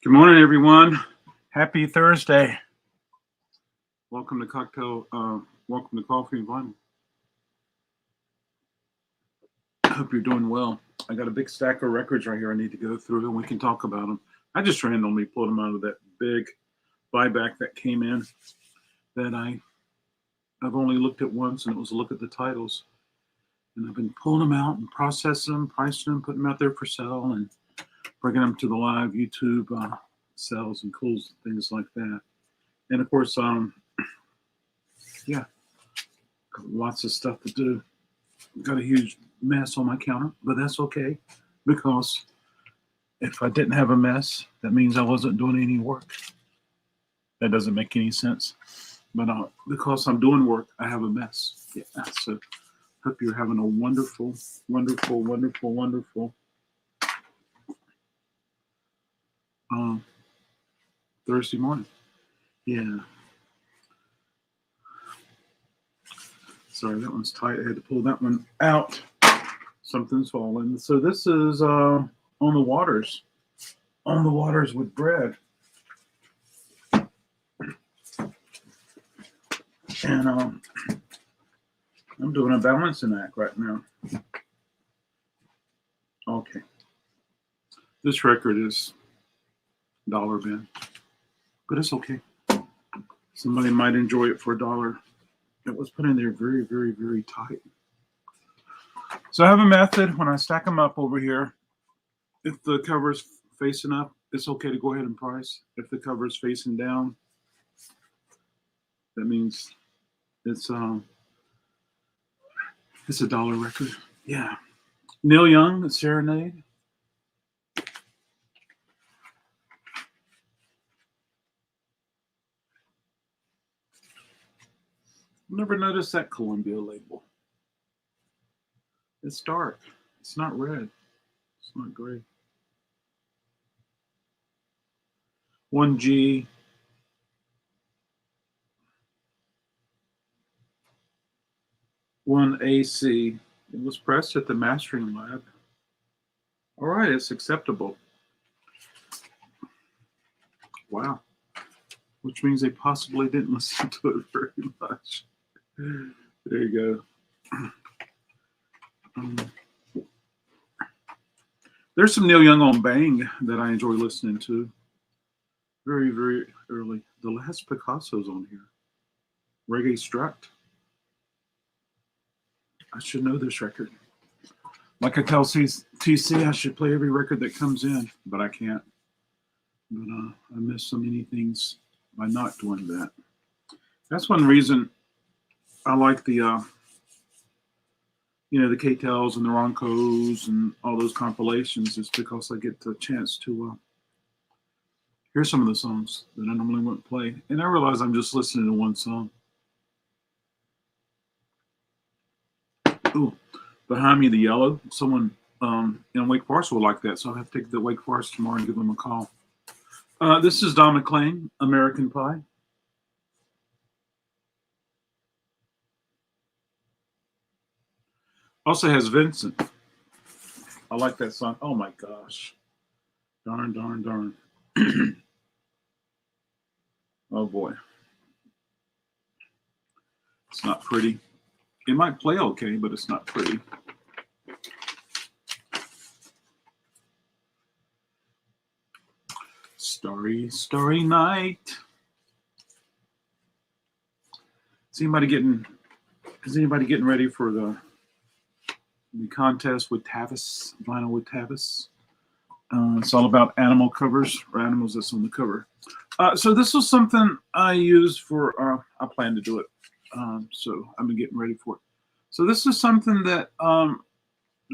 Good morning, everyone. Happy Thursday. Welcome to welcome to Coffee and Vinyl. I hope you're doing well. I got a big stack of records right here I need to go through, and we can talk about them. I just randomly pulled them out of that big buyback that came in that I've only looked at once, and it was a look at the titles. And I've been pulling them out and processing them, pricing them, putting them out there for sale, and bringing them to the live YouTube sales and cools, things like that. And of course, yeah, got lots of stuff to do. Got a huge mess on my counter, but that's okay, because if I didn't have a mess, that means I wasn't doing any work. That doesn't make any sense. But because I'm doing work, I have a mess. Yeah, so hope you're having a wonderful, wonderful, wonderful, wonderful Thursday morning. Yeah. Sorry, that one's tight. I had to pull that one out. Something's falling. So this is On the Waters. On the Waters with bread. And I'm doing a balancing act right now. Okay. This record is $1 bin, but it's okay. Somebody might enjoy it for $1. It was put in there very, very, very tight. So I have a method when I stack them up over here. If the cover is facing up, it's okay to go ahead and price. If the cover is facing down, that means it's a $1 record. Yeah. Neil Young, Serenade. Never noticed that Columbia label. It's dark. It's not red. It's not gray. 1G. One AC. It was pressed at the mastering lab. All right, it's acceptable. Wow. Which means they possibly didn't listen to it very much. There you go. There's some Neil Young on Bang that I enjoy listening to. Very, very early. The last Picasso's on here. Reggae Strut. I should know this record. Like I tell TC, I should play every record that comes in, but I can't. But I miss so many things by not doing that. That's one reason I like the the K-Tels and the Roncos and all those compilations, is because I get the chance to hear some of the songs that I normally wouldn't play. And I realize I'm just listening to one song. Ooh, behind me, the yellow. Someone in Wake Forest will like that, so I'll have to take the Wake Forest tomorrow and give them a call. This is Don McLean, American Pie. Also has Vincent. I like that song. Oh my gosh. Darn, darn, darn. Oh boy. It's not pretty. It might play okay, but it's not pretty. Starry, starry night. Is anybody getting ready for the contest with Tavis, vinyl with Tavis? It's all about animal covers, or animals that's on the cover. So this was something I used for, I plan to do it. So I've been getting ready for it. So this is something that,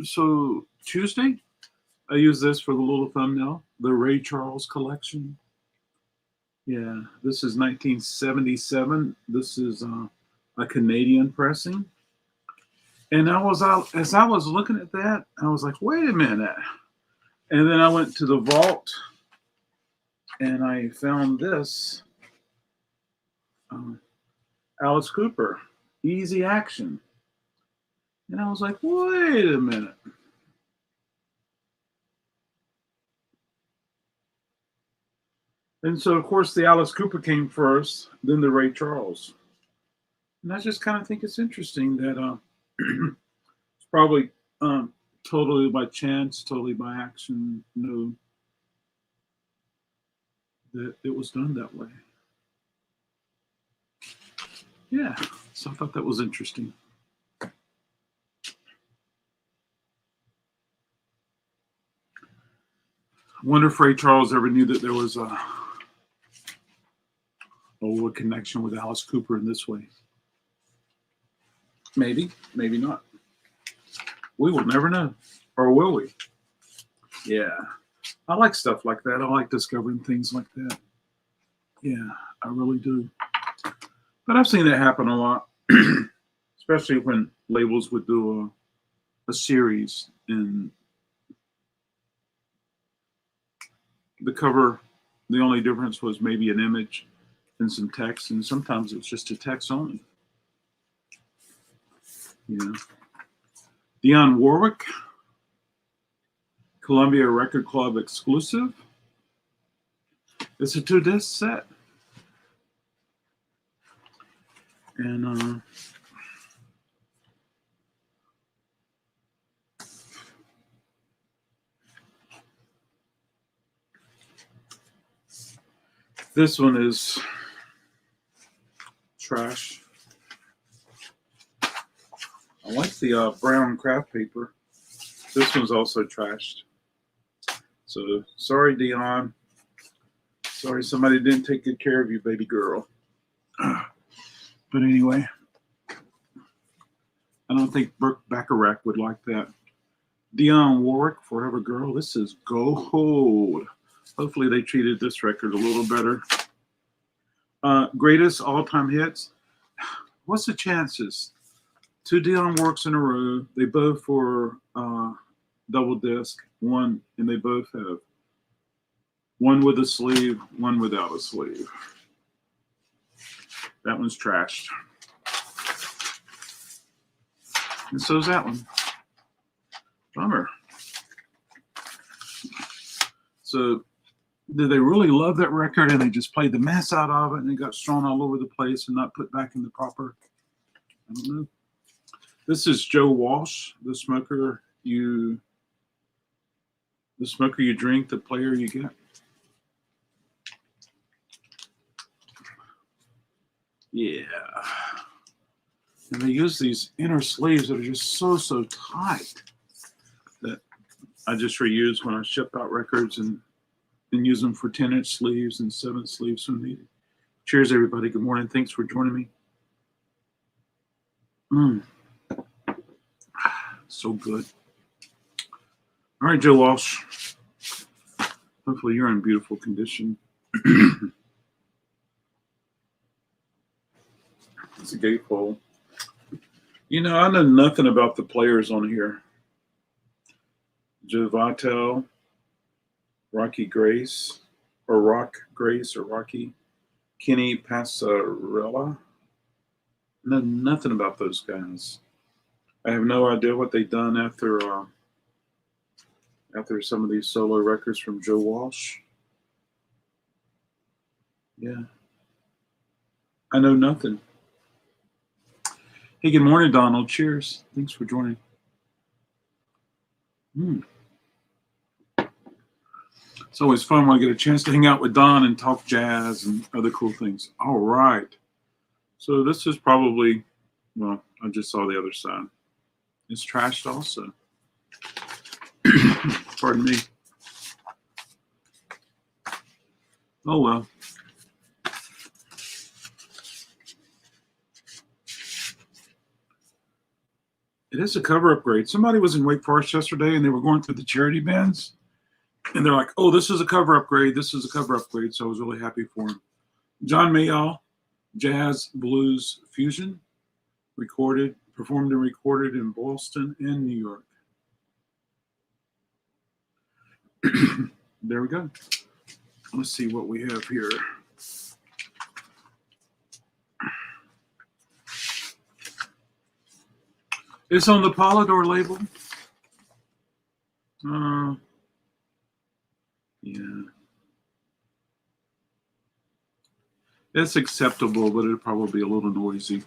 so Tuesday, I used this for the little thumbnail, the Ray Charles collection. Yeah, this is 1977. This is a Canadian pressing. And as I was looking at that, I was like, wait a minute. And then I went to the vault and I found this. Alice Cooper, Easy Action. And I was like, wait a minute. And so, of course, the Alice Cooper came first, then the Ray Charles. And I just kind of think it's interesting that it's probably totally by chance, totally by action, that it was done that way. Yeah, so I thought that was interesting. I wonder if Ray Charles ever knew that there was a connection with Alice Cooper in this way. Maybe, maybe not. We will never know. Or will we? Yeah. I like stuff like that. I like discovering things like that. Yeah, I really do. But I've seen that happen a lot, especially when labels would do a series and the cover, the only difference was maybe an image and some text, and sometimes it's just a text only. You know. Dionne Warwick, Columbia Record Club exclusive. It's a 2-disc set. And this one is trash. I like the brown craft paper. This one's also trashed. So sorry, Dionne. Sorry somebody didn't take good care of you, baby girl. But anyway, I don't think Brooke Bacharach would like that. Dionne Warwick, Forever Girl. This is gold. Hopefully they treated this record a little better. Greatest all-time hits. What's the chances? 2 Dionne Warwicks in a row. They both were double disc. One, and they both have one with a sleeve, one without a sleeve. That one's trashed. And so's that one. Bummer. So did they really love that record and they just played the mess out of it and it got strewn all over the place and not put back in the proper? I don't know. This is Joe Walsh, the smoker you drink, the player you get. Yeah. And they use these inner sleeves that are just so tight that I just reuse when I ship out records and use them for 10-inch sleeves and 7 sleeves when needed. Cheers, everybody. Good morning. Thanks for joining me. So good. All right, Joe Walsh. Hopefully you're in beautiful condition. It's a gatefold. You know, I know nothing about the players on here. Joe Vitale, Rocky Grace, or Rock Grace, or Rocky, Kenny Passarella. I know nothing about those guys. I have no idea what they've done after some of these solo records from Joe Walsh. Yeah. I know nothing. Hey, good morning, Donald. Cheers. Thanks for joining. It's always fun when I get a chance to hang out with Don and talk jazz and other cool things. All right. So this is probably, well, I just saw the other side. It's trashed also. Pardon me. Oh, well. It is a cover upgrade. Somebody was in Wake Forest yesterday and they were going through the charity bins. And they're like, oh, this is a cover upgrade. This is a cover upgrade. So I was really happy for him. John Mayo, Jazz Blues Fusion, performed and recorded in Boston and New York. There we go. Let's see what we have here. It's on the Polydor label. Yeah. It's acceptable, but it'd probably be a little noisy.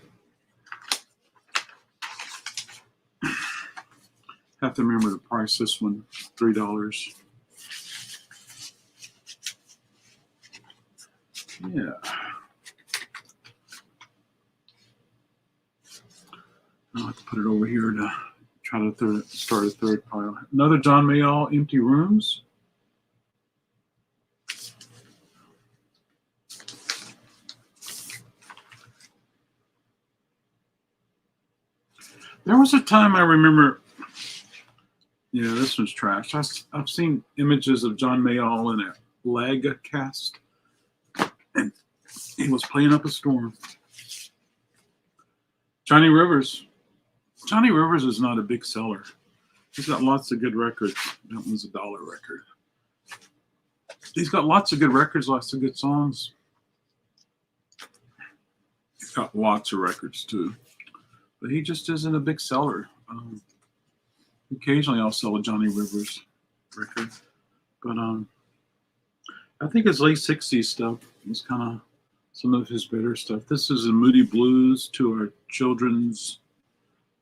Have to remember to price this one $3. Yeah. I'll have to put it over here to try to start a third pile. Another John Mayo, Empty Rooms. There was a time I remember, yeah, this one's trash. I've seen images of John Mayo in a leg cast, and he was playing up a storm. Johnny Rivers. Johnny Rivers is not a big seller. He's got lots of good records. That one's $1 record. He's got lots of good records, lots of good songs. He's got lots of records too. But he just isn't a big seller. Occasionally I'll sell a Johnny Rivers record. But I think his late 60s stuff was kind of some of his better stuff. This is a Moody Blues to our children's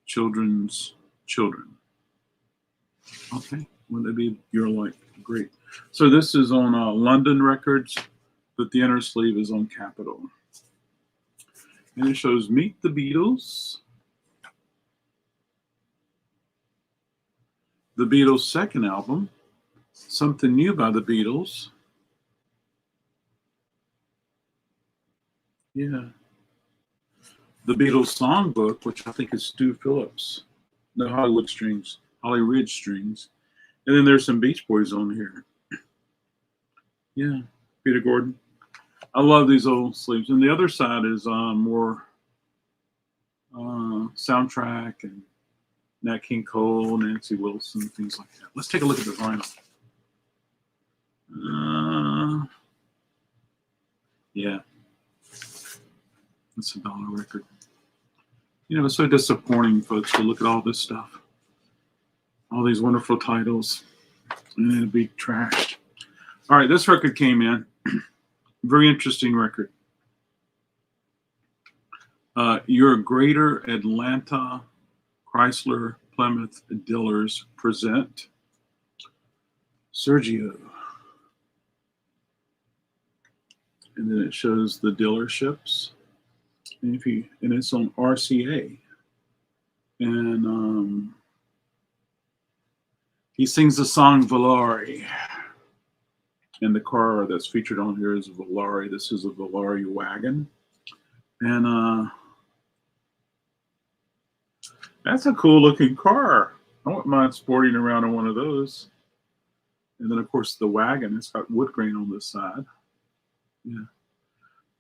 children. Okay, would that be your like? Great. So this is on London Records, but the inner sleeve is on Capitol. And it shows Meet the Beatles. The Beatles' second album, Something New by the Beatles. Yeah. The Beatles songbook, which I think is Stu Phillips. No, Holly Ridge Strings. And then there's some Beach Boys on here. Yeah, Peter Gordon. I love these old sleeves. And the other side is more soundtrack and Nat King Cole, Nancy Wilson, things like that. Let's take a look at the vinyl. Yeah. It's $1 record. You know, it's so disappointing, folks, to look at all this stuff. All these wonderful titles. And then it'd be trashed. All right, this record came in. Very interesting record. Your Greater Atlanta Chrysler Plymouth Dealers present Sergio. And then it shows the dealerships. And it's on RCA. And he sings the song Volare. And the car that's featured on here is a Volare. This is a Volare wagon. And that's a cool looking car. I wouldn't mind sporting around on one of those. And then of course the wagon, it's got wood grain on this side. Yeah.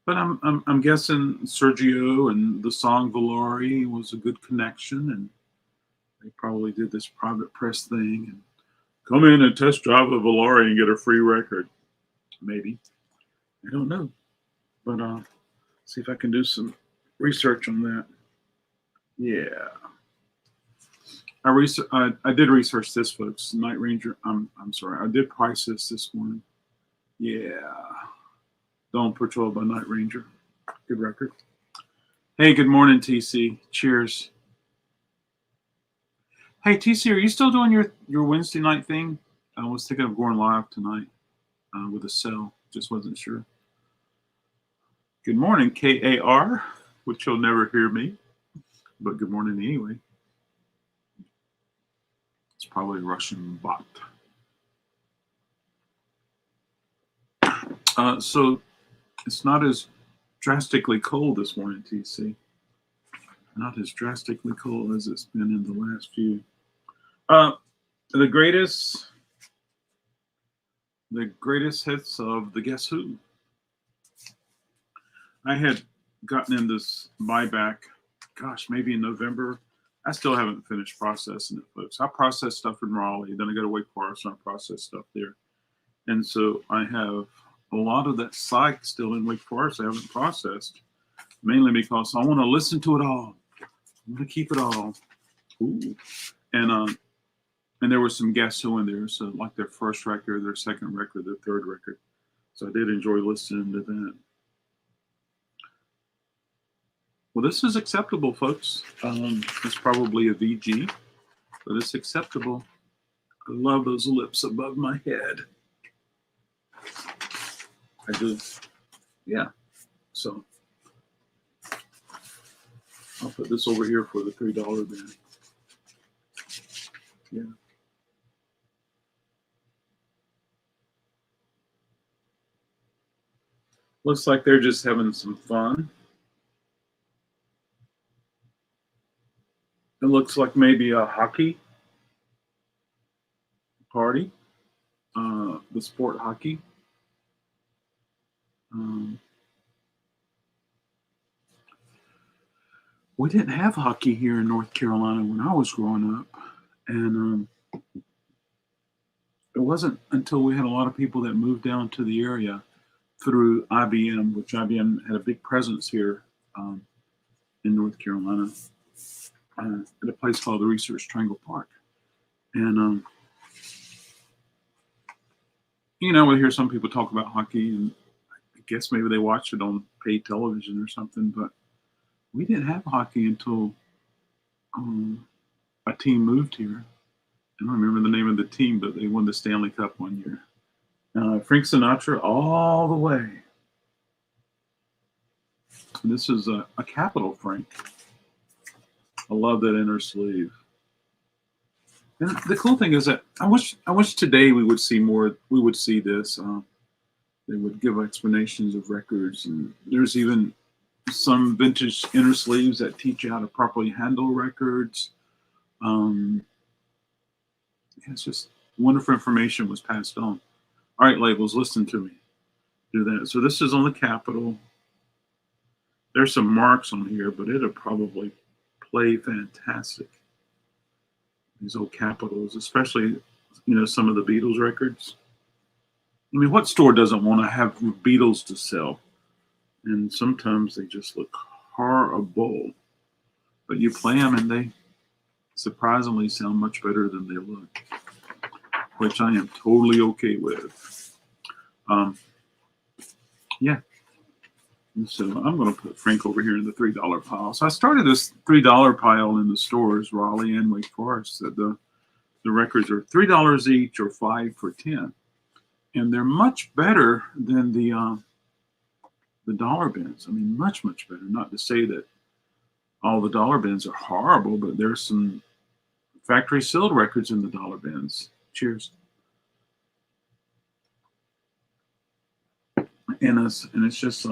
But I'm guessing Sergio and the song Volare was a good connection, and they probably did this private press thing and come in and test drive a Volare and get a free record. Maybe. I don't know. But see if I can do some research on that. Yeah. I did research this, folks. Night Ranger. I'm sorry. I did price this morning. Yeah. Dawn Patrol by Night Ranger. Good record. Hey, good morning, TC. Cheers. Hey, TC, are you still doing your Wednesday night thing? I was thinking of going live tonight with a cell. Just wasn't sure. Good morning, KAR, which you'll never hear me, but good morning anyway. It's probably a Russian bot. So it's not as drastically cold this morning, TC. Not as drastically cold as it's been in the last few. The greatest hits of the Guess Who. I had gotten in this buyback, gosh, maybe in November. I still haven't finished processing it, folks. I process stuff in Raleigh, then I go to Wake Forest and I process stuff there. And so I have a lot of that psych still in Wake Forest I haven't processed, mainly because I want to listen to it all. I want to keep it all. Ooh. And there was some Guess Who in there, so like their first record, their second record, their third record. So I did enjoy listening to that. Well, this is acceptable, folks. It's probably a VG, but it's acceptable. I love those lips above my head. I do. Yeah. So I'll put this over here for the $3 bin. Yeah. Looks like they're just having some fun. It looks like maybe a hockey party, the sport hockey. We didn't have hockey here in North Carolina when I was growing up. And it wasn't until we had a lot of people that moved down to the area through IBM, which IBM had a big presence here in North Carolina at a place called the Research Triangle Park. And, you know, we hear some people talk about hockey, and I guess maybe they watch it on paid television or something, but we didn't have hockey until a team moved here. I don't remember the name of the team, but they won the Stanley Cup one year. Frank Sinatra all the way. And this is a capital Frank. I love that inner sleeve. And the cool thing is that I wish today we would see more. We would see this. They would give explanations of records, and there's even some vintage inner sleeves that teach you how to properly handle records. It's just wonderful information was passed on. All right, labels, listen to me. Do that. So this is on the capital. There's some marks on here, but it'll probably play fantastic. These old capitals, especially, you know, some of the Beatles records. I mean, what store doesn't want to have Beatles to sell? And sometimes they just look horrible. But you play them and they surprisingly sound much better than they look, which I am totally okay with. Yeah. And so I'm going to put Frank over here in the $3 pile. So I started this $3 pile in the stores, Raleigh and Wake Forest. That the records are $3 each or 5 for 10, and they're much better than the dollar bins. I mean, much better. Not to say that all the dollar bins are horrible, but there's some factory sealed records in the dollar bins. Cheers. And it's just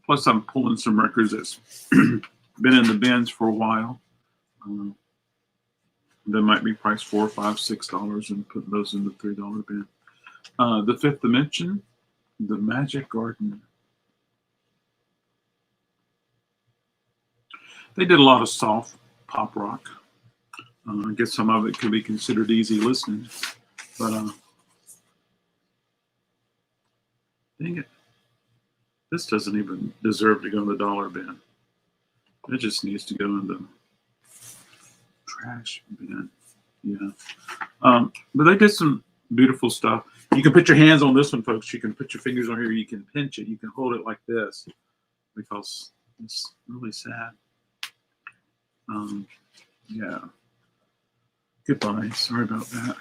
plus I'm pulling some records that's been in the bins for a while. That might be priced $4, $5, $6 and putting those in the $3 bin. The Fifth Dimension, The Magic Garden. They did a lot of soft pop rock. I guess some of it could be considered easy listening, but dang it. This doesn't even deserve to go in the dollar bin. It just needs to go in the trash bin. Yeah. But they did some beautiful stuff. You can put your hands on this one, folks. You can put your fingers on here. You can pinch it. You can hold it like this because it's really sad. Yeah. Goodbye. Sorry about that.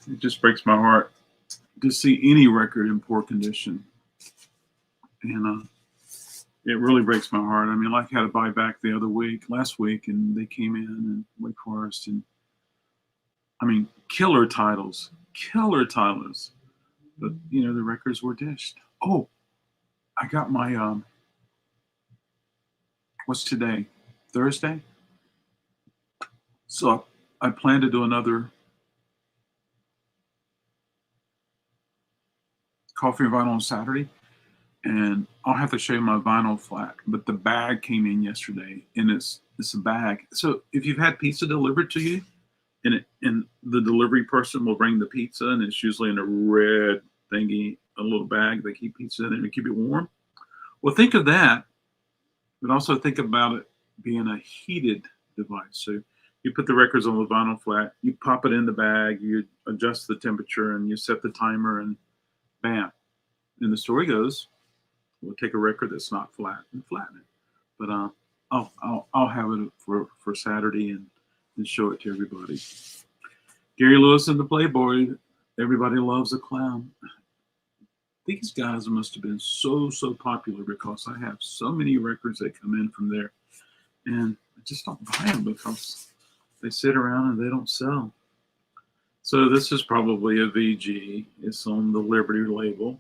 It just breaks my heart to see any record in poor condition. And it really breaks my heart. I mean, like I had to buy back last week, and they came in and Wake Forest, and I mean, killer titles. But, you know, the records were dished. Oh, I got my, what's today? Thursday? So I plan to do another Coffee and Vinyl on Saturday, and I'll have to show you my vinyl flat. But the bag came in yesterday, and it's a bag. So if you've had pizza delivered to you, and the delivery person will bring the pizza, and it's usually in a red thingy, a little bag. They keep pizza in there to keep it warm. Well, think of that, but also think about it being a heated device. So you put the records on the vinyl flat, you pop it in the bag, you adjust the temperature, and you set the timer, and bam. And the story goes, We'll take a record that's not flat and flatten it. But I'll have it for Saturday and show it to everybody. Gary Lewis and the Playboy. Everybody loves a clown. These guys must have been so popular because I have so many records that come in from there, and I just don't buy them because they sit around and they don't sell. So this is probably a VG. It's on the Liberty label.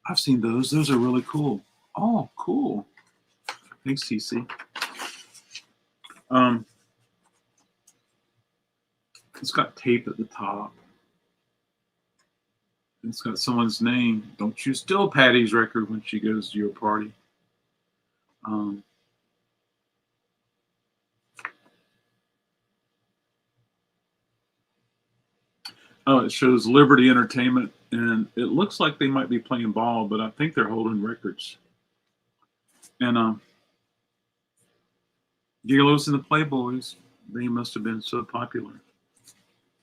I've seen those. Those are really cool. Oh, cool. Thanks, TC. It's got tape at the top. It's got someone's name. Don't you steal Patty's record when she goes to your party. Oh, it shows Liberty Entertainment, and it looks like they might be playing ball, but I think they're holding records. And Gary Lewis and the Playboys, they must have been so popular.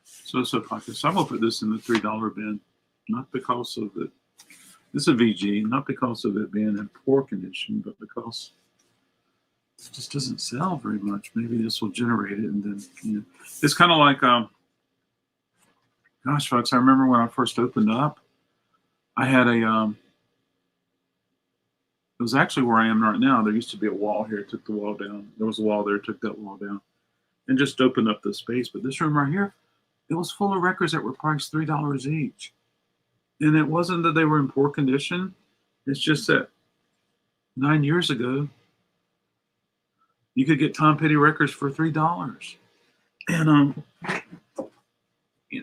So popular. So I'm going to put this in the $3 bin, not because of it. This is a VG, not because of it being in poor condition, but because it just doesn't sell very much. Maybe this will generate it, and then, it's kind of like, gosh, folks, I remember when I first opened up, I had it was actually where I am right now. There used to be a wall here, took the wall down. There was a wall there, took that wall down, and just opened up the space. But this room right here, it was full of records that were priced $3 each. And it wasn't that they were in poor condition. It's just that 9 years ago, you could get Tom Petty records for $3. And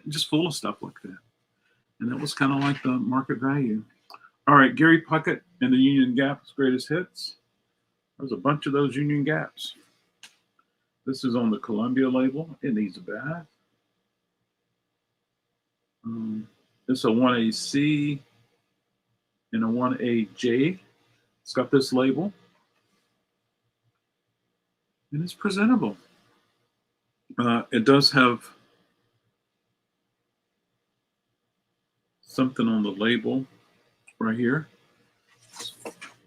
just full of stuff like that. And that was kind of like the market value. All right, Gary Puckett and the Union Gap's greatest hits. There's a bunch of those Union Gaps. This is on the Columbia label. It needs a bath. It's a 1AC and a 1AJ. It's got this label. And it's presentable. It does have something on the label right here.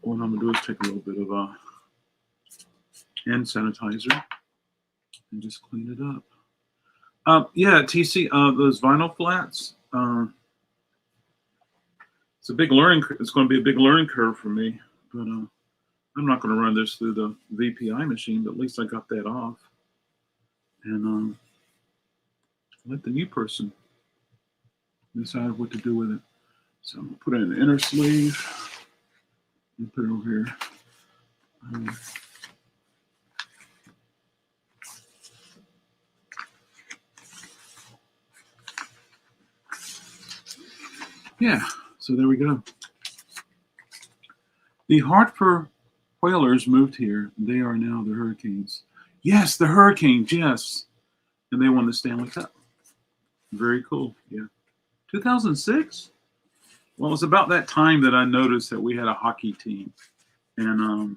What I'm going to do is take a little bit of hand sanitizer and just clean it up. Yeah, TC, those vinyl flats. It's a big learning. It's going to be a big learning curve for me, but I'm not going to run this through the VPI machine. But at least I got that off, and let the new person decide what to do with it. So I'm going to put it in the inner sleeve and put it over here. Yeah, so there we go. The Hartford Whalers moved here. They are now the Hurricanes. Yes, the Hurricanes, yes. And they won the Stanley Cup. Very cool, yeah. 2006? Well, it was about that time that I noticed that we had a hockey team. And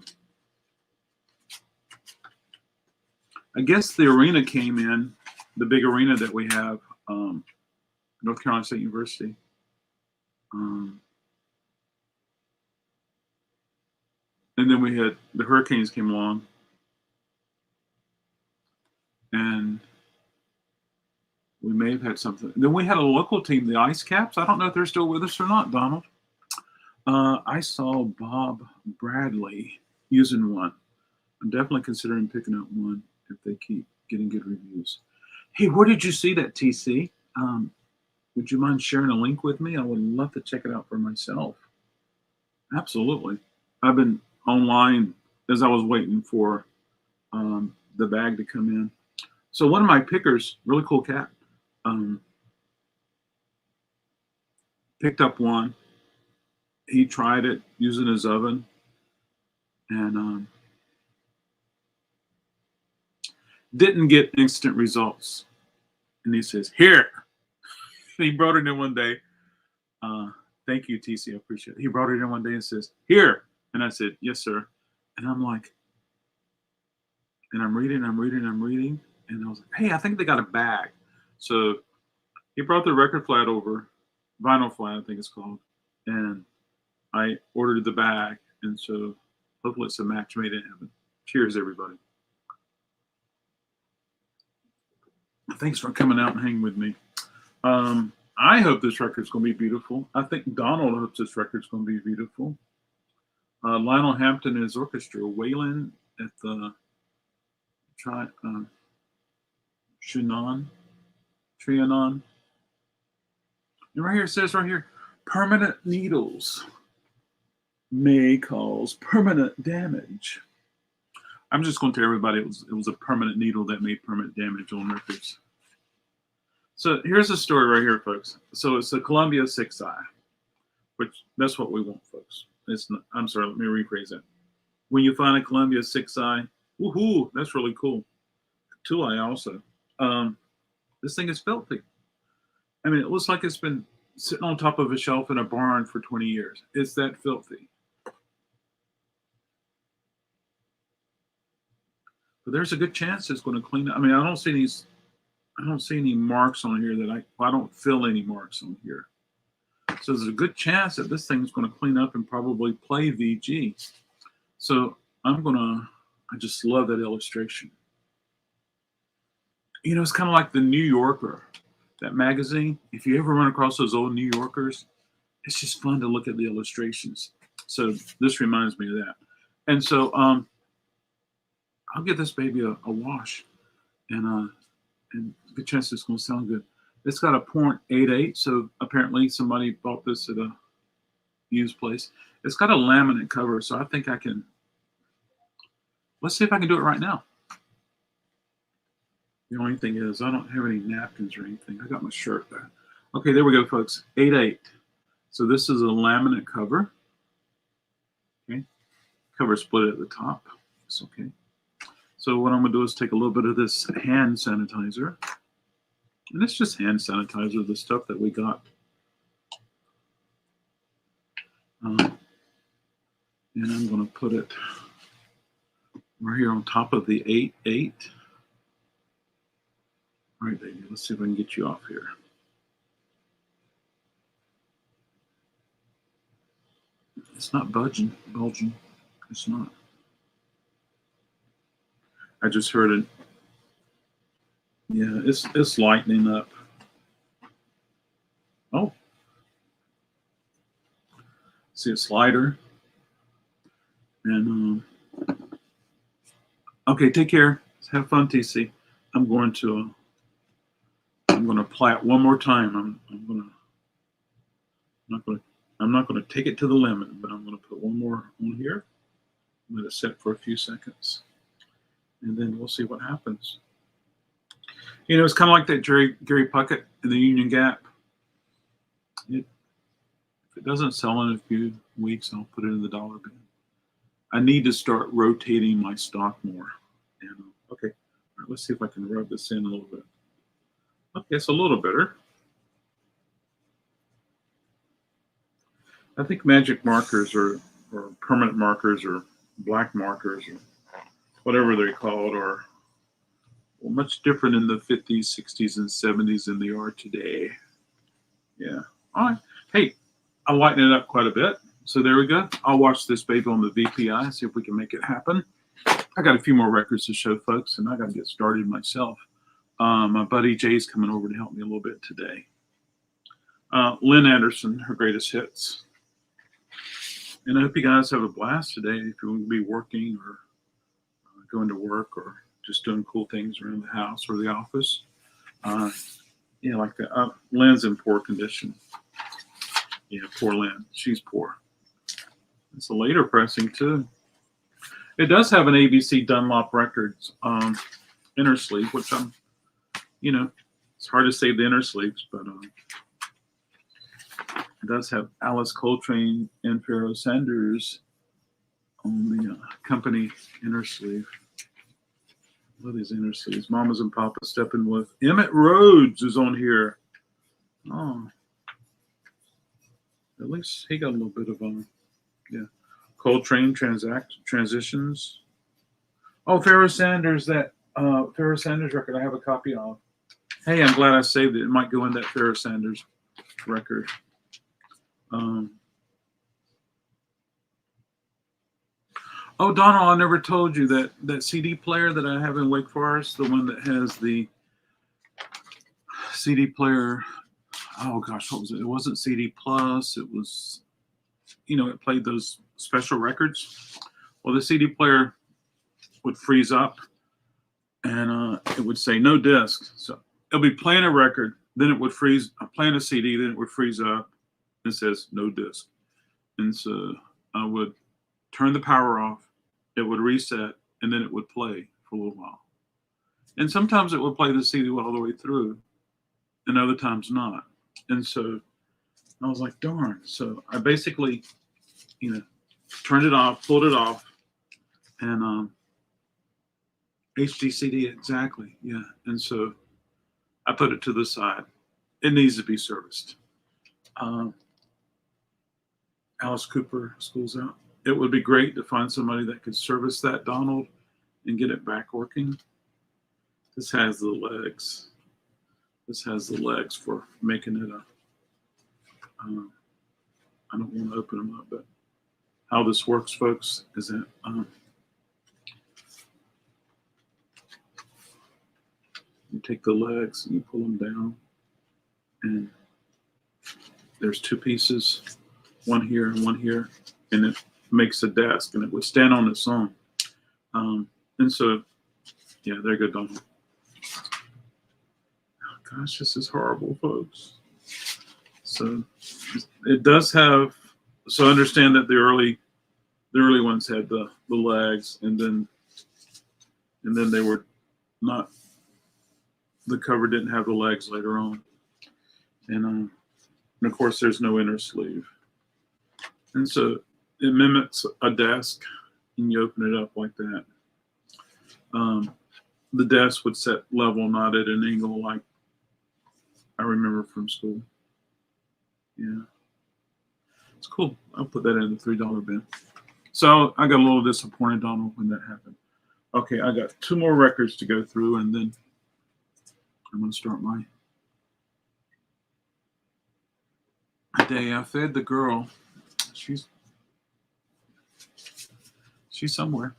I guess the arena came in, the big arena that we have, North Carolina State University. And then we had the Hurricanes came along, and we may have had something. Then we had a local team, the Ice Caps. I don't know if they're still with us or not, Donald. I saw Bob Bradley using one. I'm definitely considering picking up one if they keep getting good reviews. Hey, where did you see that, TC? Would you mind sharing a link with me? I would love to check it out for myself. Absolutely. I've been online as I was waiting for the bag to come in. So one of my pickers, really cool cat, picked up one. He tried it using his oven and didn't get instant results. And he says, here. He brought it in one day. Thank you, TC. I appreciate it. He brought it in one day and says, here. And I said, yes, sir. And I'm like, and I'm reading. And I was like, hey, I think they got a bag. So he brought the record flat over, vinyl flat, I think it's called. And I ordered the bag, and so hopefully it's a match made in heaven. Cheers, everybody. Thanks for coming out and hanging with me. I hope this record's going to be beautiful. I think Donald hopes this record's going to be beautiful. Lionel Hampton and his orchestra, Waylon at the Trianon. And right here, it says right here, permanent needles may cause permanent damage. I'm just going to tell everybody it was a permanent needle that made permanent damage on records. So here's the story right here, folks. So it's a Columbia 6i, which that's what we want, folks. It's not, I'm sorry, let me rephrase that. When you find a Columbia 6i, woohoo, that's really cool. 2i also. This thing is filthy. I mean, it looks like it's been sitting on top of a shelf in a barn for 20 years. It's that filthy. But there's a good chance it's going to clean up. I mean, I don't see any marks on here that I don't feel any marks on here. So there's a good chance that this thing's going to clean up and probably play VG. So I just love that illustration. You know, it's kind of like the New Yorker, that magazine. If you ever run across those old New Yorkers, it's just fun to look at the illustrations. So this reminds me of that. And so I'll give this baby a wash, and good chance it's going to sound good. It's got a 0.88, so apparently somebody bought this at a used place. It's got a laminate cover, so I think I can. Let's see if I can do it right now. The only thing is I don't have any napkins or anything. I got my shirt there. Okay, there we go, folks. 8/8. So this is a laminate cover. Okay, cover split at the top. It's okay. So what I'm going to do is take a little bit of this hand sanitizer. And it's just hand sanitizer, the stuff that we got. And I'm going to put it right here on top of the 8/8. All right, baby, let's see if I can get you off here. It's not bulging. It's not. I just heard it. Yeah, it's lightening up. Oh. See, it's lighter. And okay, take care. Have fun, TC. I'm going to apply it one more time. I'm not gonna take it to the limit, but I'm gonna put one more on here. Let it set for a few seconds, and then we'll see what happens. You know, it's kind of like that Gary Puckett in the Union Gap. If it doesn't sell in a few weeks, I'll put it in the dollar bin. I need to start rotating my stock more. And, okay, all right, let's see if I can rub this in a little bit. Okay, it's a little better. I think magic markers or permanent markers or black markers or whatever they're called are much different in the 50s, 60s, and 70s than they are today. Yeah. All right. Hey, I lightened it up quite a bit. So there we go. I'll watch this baby on the VPI, see if we can make it happen. I got a few more records to show, folks, and I got to get started myself. My buddy Jay's coming over to help me a little bit today. Lynn Anderson, her greatest hits. And I hope you guys have a blast today if you're going to be working or going to work or just doing cool things around the house or the office. Yeah, like that. Lynn's in poor condition. Yeah, poor Lynn. She's poor. It's a later pressing, too. It does have an ABC Dunlop Records inner sleeve, which it's hard to save the inner sleeves, but it does have Alice Coltrane and Pharoah Sanders on the company inner sleeve. What are these inner sleeves? Mamas and Papas stepping with. Emmett Rhodes is on here. Oh. At least he got a little bit of Coltrane transitions. Oh, Pharoah Sanders, that Pharoah Sanders record I have a copy of. Hey, I'm glad I saved it. It might go in that Pharoah Sanders record. Oh, Donald, I never told you that CD player that I have in Wake Forest, the one that has the CD player. Oh gosh, what was it? It wasn't CD Plus. It was, it played those special records. Well, the CD player would freeze up, and it would say no disc. So it'll be playing a record, then it would freeze. Playing a CD, then it would freeze up. It says no disc, and so I would turn the power off. It would reset, and then it would play for a little while. And sometimes it would play the CD all the way through, and other times not. And so I was like, darn. So I basically, turned it off, pulled it off, and HDCD exactly, yeah. And so I put it to the side. It needs to be serviced. Alice Cooper, School's Out. It would be great to find somebody that could service that, Donald, and get it back working. This has the legs. This has the legs for making it I don't want to open them up, but how this works, folks, is that you take the legs and you pull them down, and there's two pieces, one here and one here, and it makes a desk, and it would stand on its own. And so, yeah, there you go, Donald. Oh, gosh, this is horrible, folks. So it does have. So understand that the early ones had the legs, and then they were not. The cover didn't have the legs later on, and of course there's no inner sleeve, and so it mimics a desk, and you open it up like that. The desk would set level, not at an angle like I remember from school. Yeah, it's cool. I'll put that in the $3 bin. So I got a little disappointed, Donald, when that happened. Okay, I got two more records to go through, and then I'm going to start my day. I fed the girl. She's somewhere.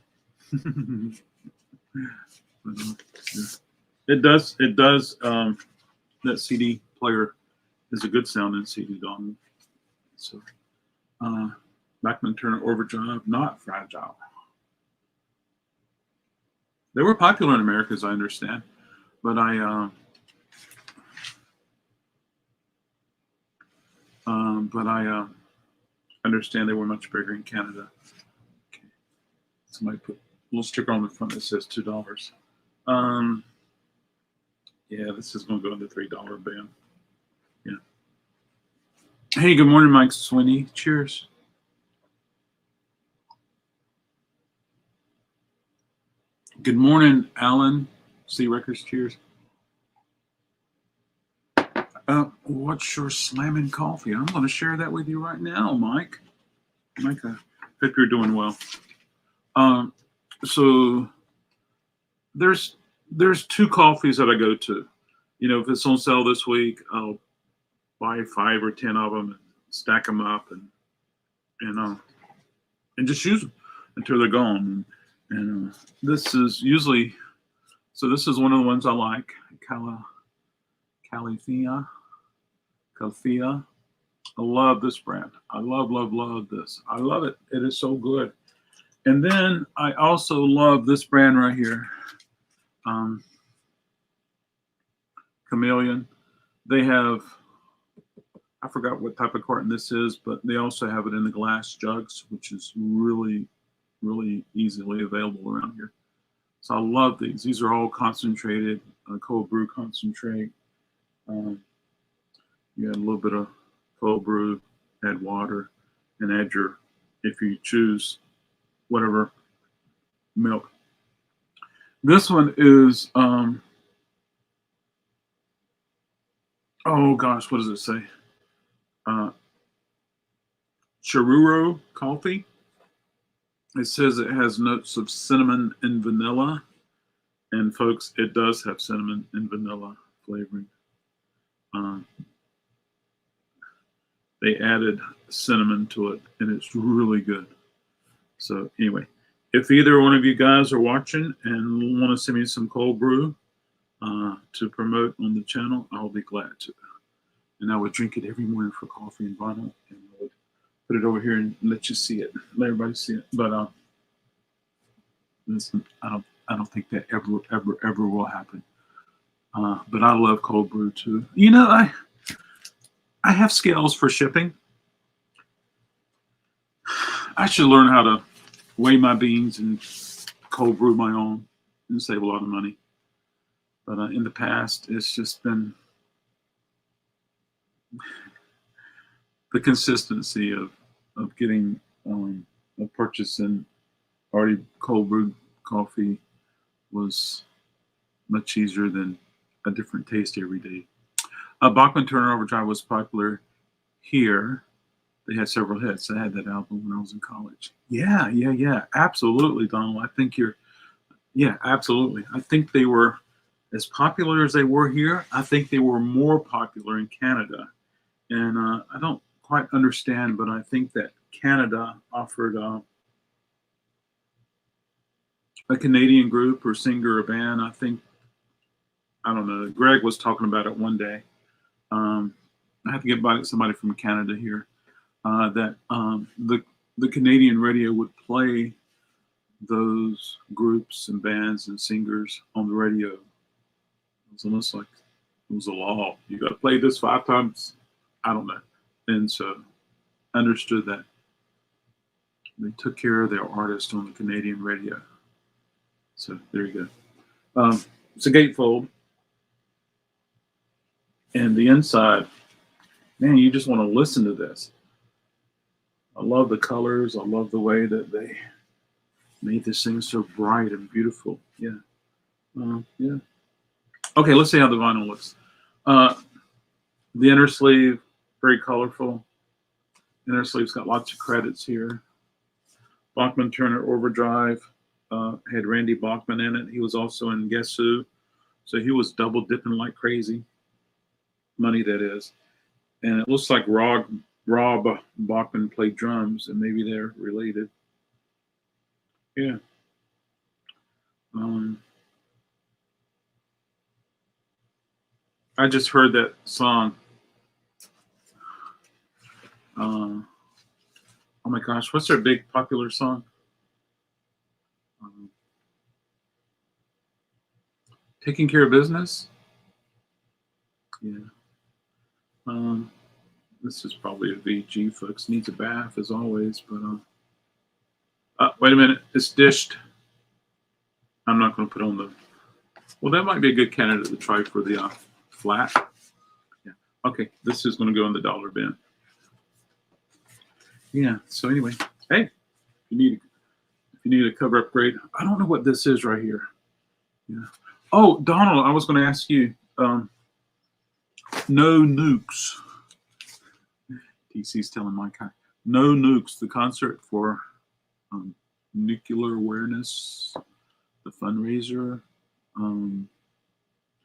It does. That CD player is a good sound in CD, Donald. So, Bachmann Turner Overdrive, not fragile. They were popular in America, as I understand, but I understand they were much bigger in Canada. Okay. Somebody put a little sticker on the front that says $2. Yeah, this is going to go in the $3 bin. Yeah. Hey, good morning, Mike Sweeney. Cheers. Good morning, Alan. C Records. Cheers. What's your slamming coffee? I'm going to share that with you right now, Mike. Mike, I hope you're doing well. So there's two coffees that I go to. If it's on sale this week, I'll buy 5 or 10 of them and stack them up and just use them until they're gone. And this is usually, so this is one of the ones I like, Califia. I love this brand. I love this. I love it. It is so good. And then I also love this brand right here, Chameleon. They have, I forgot what type of carton this is, but they also have it in the glass jugs, which is really, really easily available around here. So I love these. These are all concentrated, cold brew concentrate. You add a little bit of cold brew, add water, and add your, if you choose, whatever milk. This one is, oh gosh, what does it say? Churro coffee. It says it has notes of cinnamon and vanilla. And folks, it does have cinnamon and vanilla flavoring. They added cinnamon to it, and it's really good. So anyway, if either one of you guys are watching and want to send me some cold brew to promote on the channel, I'll be glad to. And I would drink it every morning for coffee and vinyl, and I would put it over here and let you see it, let everybody see it. But listen, I don't think that ever will happen. But I love cold brew too. You know, I have scales for shipping. I should learn how to weigh my beans and cold brew my own and save a lot of money. But in the past, it's just been the consistency of getting of purchasing already cold brewed coffee was much easier than a different taste every day. Bachmann Turner Overdrive was popular here. They had several hits. I had that album when I was in college. Yeah, absolutely, Donald. I think absolutely. I think they were as popular as they were here. I think they were more popular in Canada. And I don't quite understand, but I think that Canada offered a Canadian group or singer or band. I don't know. Greg was talking about it one day. I have to get by somebody from Canada here. That the Canadian radio would play those groups and bands and singers on the radio. It was almost like it was a law. You got to play this 5 times. I don't know. And so I understood that they took care of their artist on the Canadian radio. So there you go. It's a gatefold. And the inside, man, you just want to listen to this. I love the colors. I love the way that they made this thing so bright and beautiful. Yeah. Yeah. Okay, let's see how the vinyl looks. The inner sleeve, very colorful. Inner sleeve's got lots of credits here. Bachmann Turner Overdrive had Randy Bachman in it. He was also in Guess Who. So he was double dipping like crazy. Money, that is. And it looks like Rob Bachman played drums, and maybe they're related. Yeah. I just heard that song. Oh my gosh, what's their big popular song? Taking Care of Business? Yeah. This is probably a VG, folks. Needs a bath as always, but wait a minute, it's dished. I'm not going to put on the. Well, that might be a good candidate to try for the flat. Yeah. Okay, this is going to go in the dollar bin. Yeah. So anyway, hey, if you need a cover upgrade, I don't know what this is right here. Yeah. Oh, Donald, I was going to ask you. No Nukes. TC's telling my kind. No Nukes, the concert for nuclear awareness, the fundraiser. I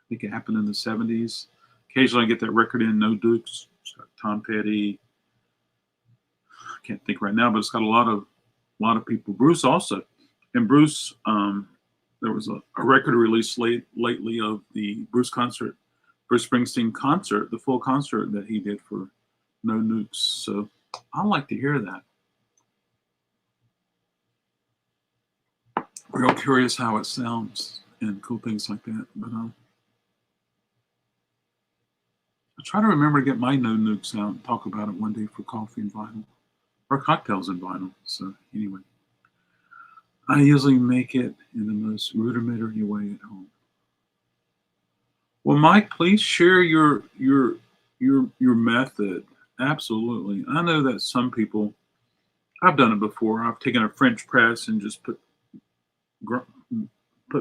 think it happened in the 70s. Occasionally I get that record in, No Nukes. It's got Tom Petty. I can't think right now, but it's got a lot of people. Bruce also. And Bruce, there was a record released lately of the Bruce Springsteen concert, the full concert that he did for No Nukes. So I like to hear that. Real curious how it sounds and cool things like that. But I try to remember to get my No Nukes out and talk about it one day for coffee and vinyl or cocktails and vinyl. So anyway, I usually make it in the most rudimentary way at home. Well, Mike, please share your method. Absolutely. I know that some people, I've done it before. I've taken a French press and just put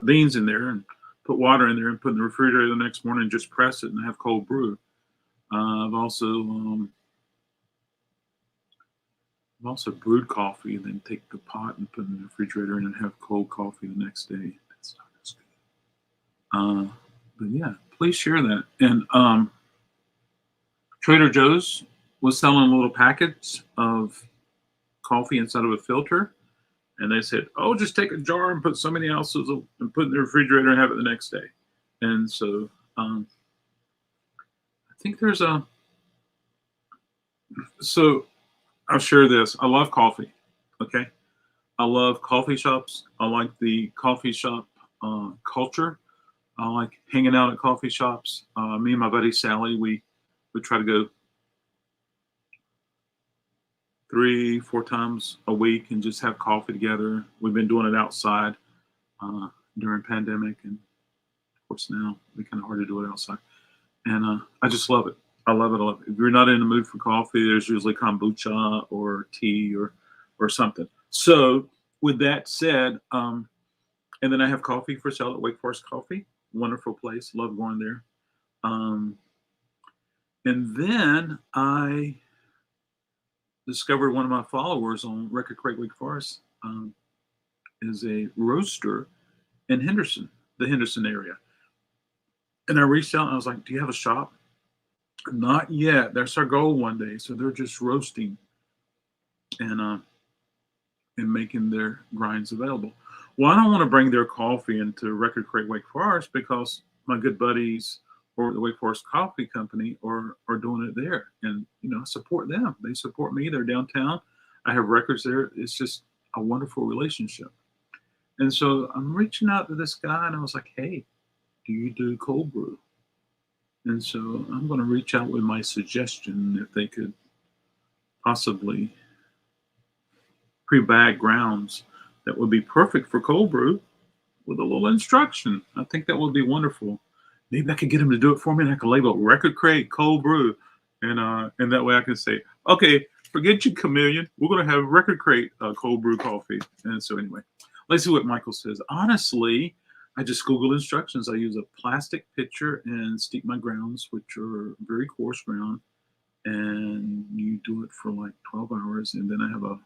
beans in there and put water in there and put in the refrigerator the next morning and just press it and have cold brew. I've also brewed coffee and then take the pot and put it in the refrigerator and then have cold coffee the next day. That's not as good. But yeah, please share that. And Trader Joe's was selling a little packets of coffee inside of a filter. And they said, oh, just take a jar and put so many ounces and put it in the refrigerator and have it the next day. And so I think there's so I'll share this. I love coffee. Okay. I love coffee shops. I like the coffee shop culture. I like hanging out at coffee shops. Me and my buddy Sally, we try to go 3-4 times a week and just have coffee together. We've been doing it outside during pandemic, and of course now we kind of hard to do it outside. And I just love it. I love it. I love it. If you're not in the mood for coffee, there's usually kombucha or tea or something. So with that said, and then I have coffee for sale at Wake Forest Coffee. Wonderful place. Love going there. And then I discovered one of my followers on RecordKrate Wake Forest is a roaster in Henderson, the Henderson area. And I reached out and I was like, do you have a shop? Not yet. That's our goal one day. So they're just roasting and making their grinds available. Well, I don't want to bring their coffee into RecordKrate Wake Forest because my good buddies or the Wake Forest Coffee Company are doing it there. And, I support them. They support me. They're downtown. I have records there. It's just a wonderful relationship. And so I'm reaching out to this guy and I was like, hey, do you do cold brew? And so I'm going to reach out with my suggestion if they could possibly pre-bag grounds that would be perfect for cold brew with a little instruction. I think that would be wonderful. Maybe I could get them to do it for me and I can label RecordKrate cold brew. And that way I can say, okay, forget you, Chameleon. We're going to have RecordKrate cold brew coffee. And so anyway, let's see what Michael says. Honestly, I just Google instructions. I use a plastic pitcher and steep my grounds, which are very coarse ground. And you do it for like 12 hours. And then I have a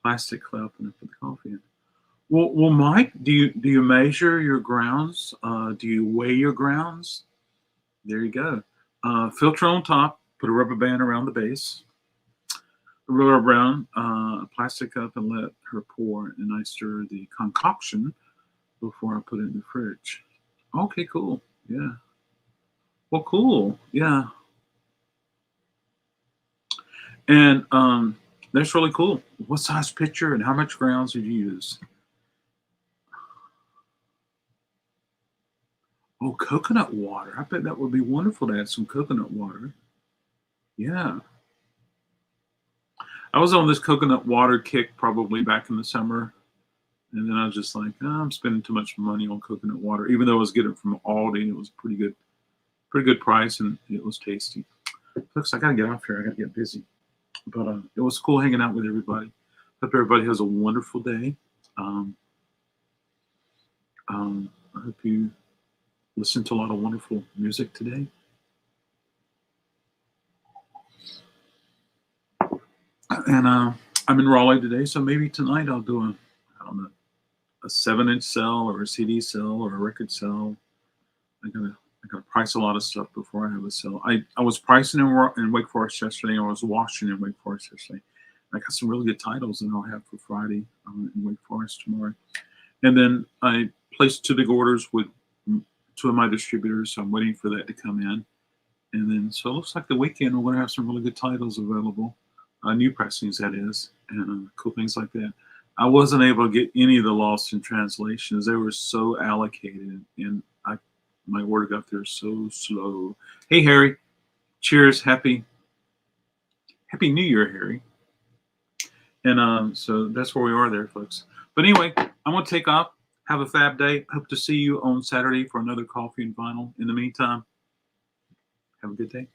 plastic cup and I put the coffee in. Well, Mike, do you measure your grounds? Do you weigh your grounds? There you go. Filter on top. Put a rubber band around the base. Roll around a plastic cup and let her pour. And I stir the concoction before I put it in the fridge. Okay, cool. Yeah. Well, cool. Yeah. And that's really cool. What size pitcher and how much grounds did you use? Oh, coconut water. I bet that would be wonderful to add some coconut water. Yeah. I was on this coconut water kick probably back in the summer. And then I was just like, I'm spending too much money on coconut water, even though I was getting it from Aldi and it was pretty good price and it was tasty. Looks like I gotta get off here. I gotta get busy. But it was cool hanging out with everybody. Hope everybody has a wonderful day. I hope you listen to a lot of wonderful music today. And I'm in Raleigh today, so maybe tonight I'll do a 7-inch cell or a CD cell or a record cell. I gotta price a lot of stuff before I have a cell. I was pricing in Wake Forest yesterday. I was washing in Wake Forest yesterday. I got some really good titles that I'll have for Friday in Wake Forest tomorrow. And then I placed 2 big orders with 2 of my distributors, so I'm waiting for that to come in. And then, so it looks like the weekend we're going to have some really good titles available, new pressings that is, and cool things like that. I wasn't able to get any of the lost in translations. They were so allocated, and my order got there so slow. Hey, Harry. Cheers. Happy New Year, Harry. And so that's where we are there, folks. But anyway, I'm going to take off. Have a fab day. Hope to see you on Saturday for another Coffee and Vinyl. In the meantime, have a good day.